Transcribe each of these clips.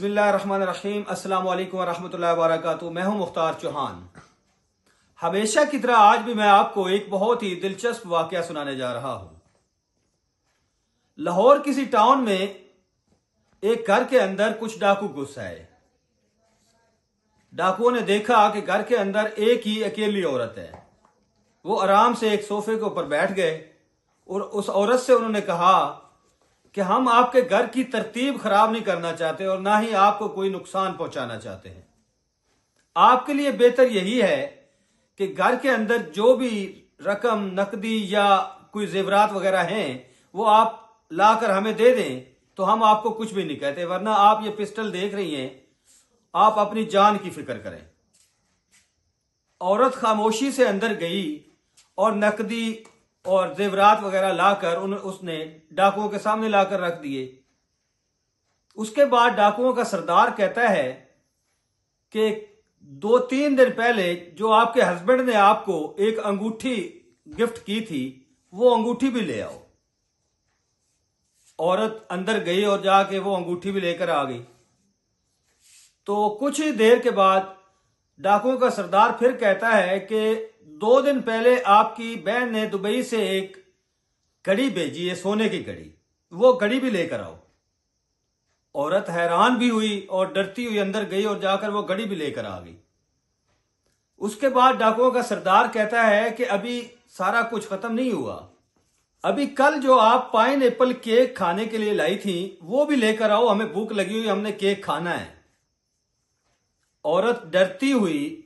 बिस्मिल्लाहिर्रहमानिर्रहीम। अस्सलाम वालेकुम वरहमतुल्लाहि वबरकातुहू। मैं हूं मुख्तार चौहान। हमेशा की तरह आज भी मैं आपको एक बहुत ही दिलचस्प वाकया सुनाने जा रहा हूं। लाहौर किसी टाउन में एक घर के अंदर कुछ डाकू घुस आए। डाकुओं ने देखा कि घर के अंदर एक ही अकेली औरत है। वो आराम से एक सोफे के ऊपर बैठ गए और उस औरत से उन्होंने कहा कि हम आपके घर की तरतीब खराब नहीं करना चाहते और ना ही आपको कोई नुकसान पहुंचाना चाहते हैं। आपके लिए बेहतर यही है कि घर के अंदर जो भी रकम, नकदी या कोई जेवरात वगैरह हैं वो आप लाकर हमें दे दें तो हम आपको कुछ भी नहीं कहते, वरना आप ये पिस्टल देख रही हैं, आप अपनी जान की फिक्र करें। औरत खामोशी से अंदर गई और नकदी और जेवरात वगैरह लाकर उसने डाकुओं के सामने लाकर रख दिए। उसके बाद डाकुओं का सरदार कहता है कि 2-3 दिन पहले जो आपके हस्बैंड ने आपको एक अंगूठी गिफ्ट की थी वो अंगूठी भी ले आओ। औरत अंदर गई और जाके वो अंगूठी भी लेकर आ गई। तो कुछ ही देर के बाद डाकुओं का सरदार फिर कहता है कि 2 दिन पहले आपकी बहन ने दुबई से एक घड़ी भेजी है, सोने की घड़ी, वो घड़ी भी लेकर आओ। औरत हैरान भी हुई और डरती हुई अंदर गई और जाकर वो घड़ी भी लेकर आ गई। उसके बाद डाकुओं का सरदार कहता है कि अभी सारा कुछ खत्म नहीं हुआ, अभी कल जो आप पाइन एप्पल केक खाने के लिए लाई थी वो भी लेकर आओ, हमें भूख लगी हुई, हमने केक खाना है। औरत डरती हुई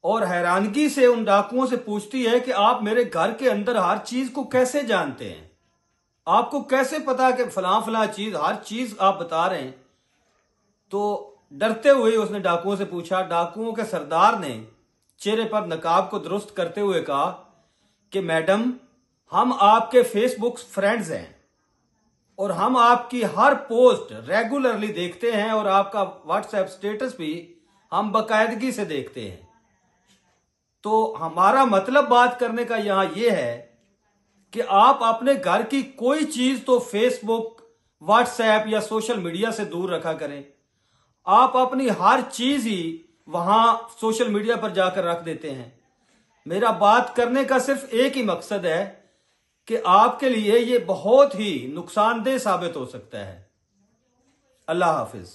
और हैरानगी से उन डाकुओं से पूछती है कि आप मेरे घर के अंदर हर चीज को कैसे जानते हैं, आपको कैसे पता कि फलां फलां चीज, हर चीज आप बता रहे हैं। तो डरते हुए उसने डाकुओं से पूछा। डाकुओं के सरदार ने चेहरे पर नकाब को दुरुस्त करते हुए कहा कि मैडम, हम आपके फेसबुक फ्रेंड्स हैं और हम आपकी हर पोस्ट रेगुलरली देखते हैं और आपका व्हाट्सएप स्टेटस भी हम बाकायदगी से देखते हैं। तो हमारा मतलब बात करने का यहां यह है कि आप अपने घर की कोई चीज तो फेसबुक, व्हाट्सएप या सोशल मीडिया से दूर रखा करें। आप अपनी हर चीज ही वहां सोशल मीडिया पर जाकर रख देते हैं। मेरा बात करने का सिर्फ एक ही मकसद है कि आपके लिए यह बहुत ही नुकसानदेह साबित हो सकता है। अल्लाह हाफिज।